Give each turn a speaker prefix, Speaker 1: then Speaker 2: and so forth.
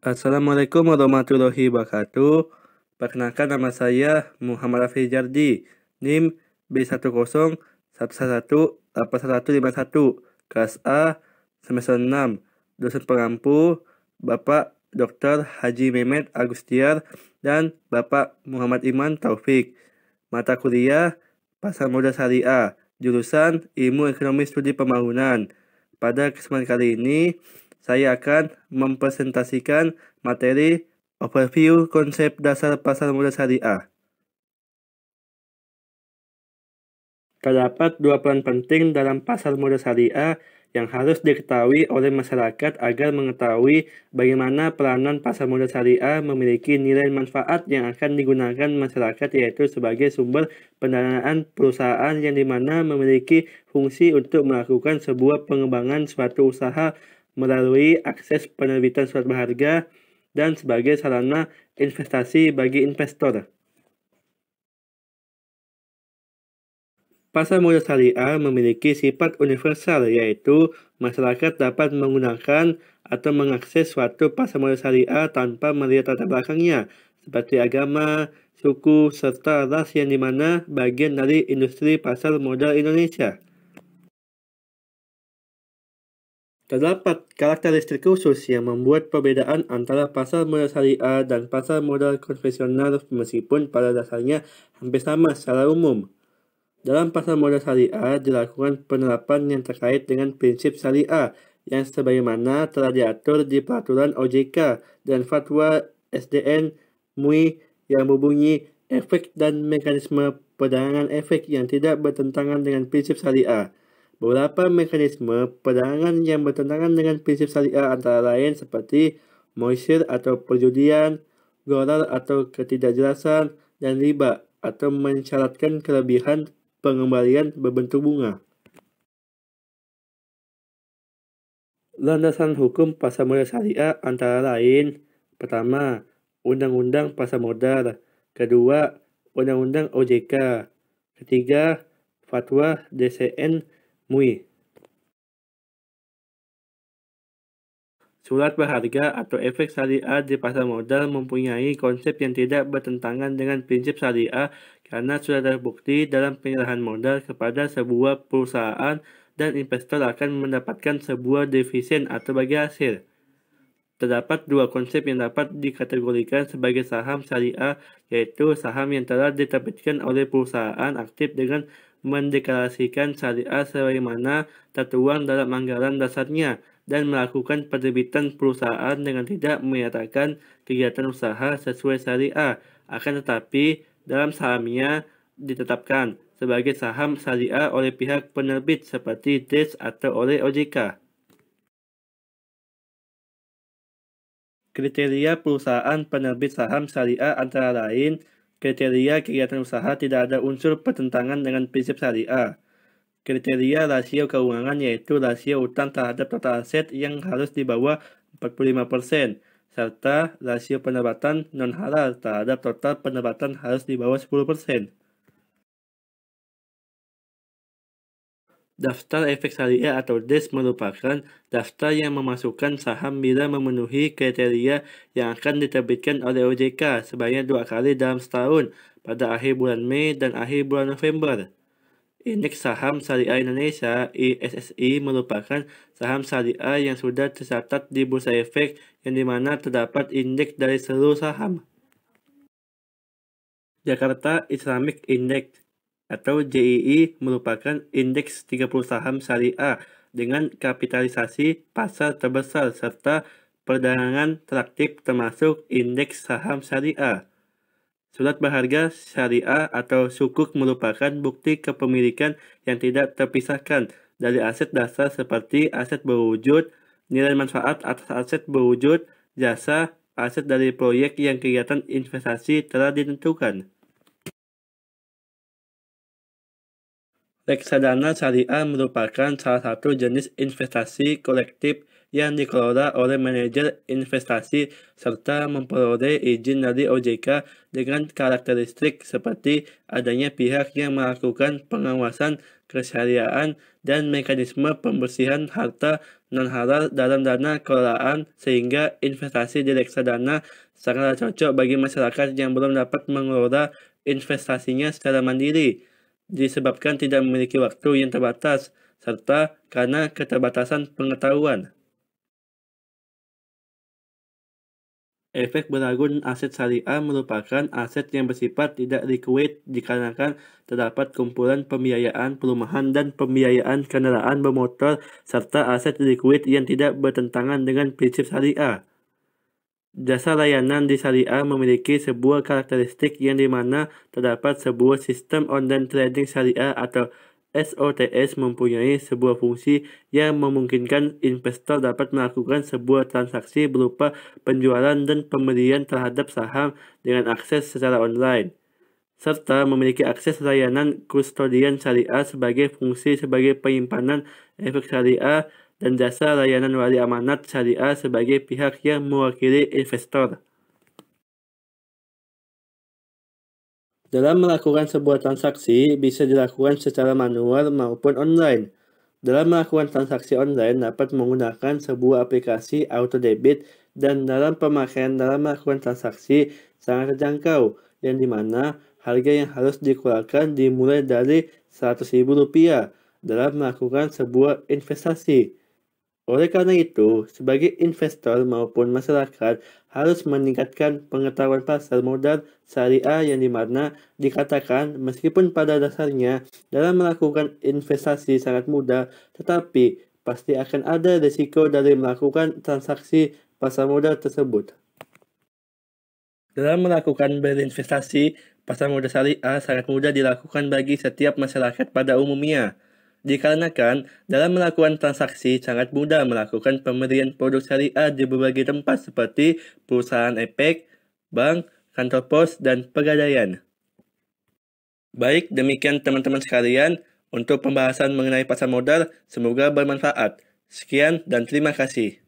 Speaker 1: Assalamualaikum warahmatullahi wabarakatuh. Perkenalkan, nama saya Muhammad Rafi Jardi, NIM B10111181, kelas A, semester 6, dosen pengampu Bapak Dr. Haji Mehmet Agustiar dan Bapak Muhammad Iman Taufik. Mata kuliah Pasar Modal Syariah, jurusan Ilmu Ekonomi Studi Pembangunan. Pada kesempatan kali ini, saya akan mempresentasikan materi overview konsep dasar pasar modal syariah. Terdapat dua peran penting dalam pasar modal syariah yang harus diketahui oleh masyarakat agar mengetahui bagaimana peranan pasar modal syariah memiliki nilai manfaat yang akan digunakan masyarakat, yaitu sebagai sumber pendanaan perusahaan yang dimana memiliki fungsi untuk melakukan sebuah pengembangan suatu usaha melalui akses penerbitan surat berharga dan sebagai sarana investasi bagi investor. Pasar modal syariah memiliki sifat universal, yaitu masyarakat dapat menggunakan atau mengakses suatu pasar modal syariah tanpa melihat latar belakangnya, seperti agama, suku, serta ras yang dimana bagian dari industri pasar modal Indonesia. Terdapat karakteristik khusus yang membuat perbedaan antara pasar modal syariah dan pasar modal konvensional meskipun pada dasarnya hampir sama secara umum. Dalam pasar modal syariah dilakukan penerapan yang terkait dengan prinsip syariah yang sebagaimana telah diatur di peraturan OJK dan fatwa SDN MUI yang berbunyi efek dan mekanisme perdagangan efek yang tidak bertentangan dengan prinsip syariah. Beberapa mekanisme perdagangan yang bertentangan dengan prinsip syariah antara lain seperti moisir atau perjudian, gharar atau ketidakjelasan, dan riba atau mensyaratkan kelebihan pengembalian berbentuk bunga. Landasan hukum pasar modal syariah antara lain: pertama, Undang-Undang Pasar Modal; kedua, Undang-Undang OJK; ketiga, Fatwa DCN MUI. Surat berharga atau efek syariah di pasar modal mempunyai konsep yang tidak bertentangan dengan prinsip syariah karena sudah terbukti dalam penyerahan modal kepada sebuah perusahaan dan investor akan mendapatkan sebuah dividen atau bagi hasil. Terdapat dua konsep yang dapat dikategorikan sebagai saham syariah, yaitu saham yang telah diterbitkan oleh perusahaan aktif dengan mendeklarasikan syariah sebagaimana tertuang dalam anggaran dasarnya dan melakukan penerbitan perusahaan dengan tidak menyatakan kegiatan usaha sesuai syariah, akan tetapi dalam sahamnya ditetapkan sebagai saham syariah oleh pihak penerbit seperti DES atau oleh OJK. Kriteria perusahaan penerbit saham syariah antara lain: kriteria kegiatan usaha tidak ada unsur pertentangan dengan prinsip syariah. Kriteria rasio keuangan yaitu rasio utang terhadap total aset yang harus di bawah 45%, serta rasio pendapatan non-halal terhadap total pendapatan harus di bawah 10%. Daftar efek syariah atau DES merupakan daftar yang memasukkan saham bila memenuhi kriteria yang akan diterbitkan oleh OJK sebanyak 2 kali dalam setahun, pada akhir bulan Mei dan akhir bulan November. Indeks Saham Syariah Indonesia (ISSI) merupakan saham syariah yang sudah tercatat di Bursa Efek yang dimana terdapat indeks dari seluruh saham. Jakarta Islamic Index atau JII merupakan indeks 30 saham syariah dengan kapitalisasi pasar terbesar serta perdagangan teraktif termasuk indeks saham syariah. Surat berharga syariah atau sukuk merupakan bukti kepemilikan yang tidak terpisahkan dari aset dasar seperti aset berwujud, nilai manfaat atas aset berwujud, jasa, aset dari proyek yang kegiatan investasi telah ditentukan. Reksadana syariah merupakan salah satu jenis investasi kolektif yang dikelola oleh manajer investasi serta memperoleh izin dari OJK dengan karakteristik seperti adanya pihak yang melakukan pengawasan kesyariahan dan mekanisme pembersihan harta non-halal dalam dana kelolaan, sehingga investasi di reksadana sangatlah cocok bagi masyarakat yang belum dapat mengelola investasinya secara mandiri, disebabkan tidak memiliki waktu yang terbatas, serta karena keterbatasan pengetahuan. Efek berlagun aset syariah merupakan aset yang bersifat tidak liquid dikarenakan terdapat kumpulan pembiayaan perumahan dan pembiayaan kendaraan bermotor serta aset liquid yang tidak bertentangan dengan prinsip syariah. Jasa layanan di syariah memiliki sebuah karakteristik yang dimana terdapat sebuah sistem online trading syariah atau SOTS mempunyai sebuah fungsi yang memungkinkan investor dapat melakukan sebuah transaksi berupa penjualan dan pembelian terhadap saham dengan akses secara online, serta memiliki akses layanan kustodian syariah sebagai fungsi sebagai penyimpanan efek syariah dan jasa layanan wali amanat syariah sebagai pihak yang mewakili investor. Dalam melakukan sebuah transaksi, bisa dilakukan secara manual maupun online. Dalam melakukan transaksi online dapat menggunakan sebuah aplikasi auto debit dan dalam pemakaian dalam melakukan transaksi sangat terjangkau, yang dimana harga yang harus dikeluarkan dimulai dari Rp100.000 dalam melakukan sebuah investasi. Oleh karena itu, sebagai investor maupun masyarakat harus meningkatkan pengetahuan pasar modal syariah yang dimana dikatakan meskipun pada dasarnya dalam melakukan investasi sangat mudah, tetapi pasti akan ada risiko dari melakukan transaksi pasar modal tersebut. Dalam melakukan berinvestasi, pasar modal syariah sangat mudah dilakukan bagi setiap masyarakat pada umumnya. Dikarenakan, dalam melakukan transaksi sangat mudah melakukan pembelian produk syariah di berbagai tempat seperti perusahaan efek, bank, kantor pos, dan pegadaian. Baik, demikian teman-teman sekalian untuk pembahasan mengenai pasar modal, semoga bermanfaat. Sekian dan terima kasih.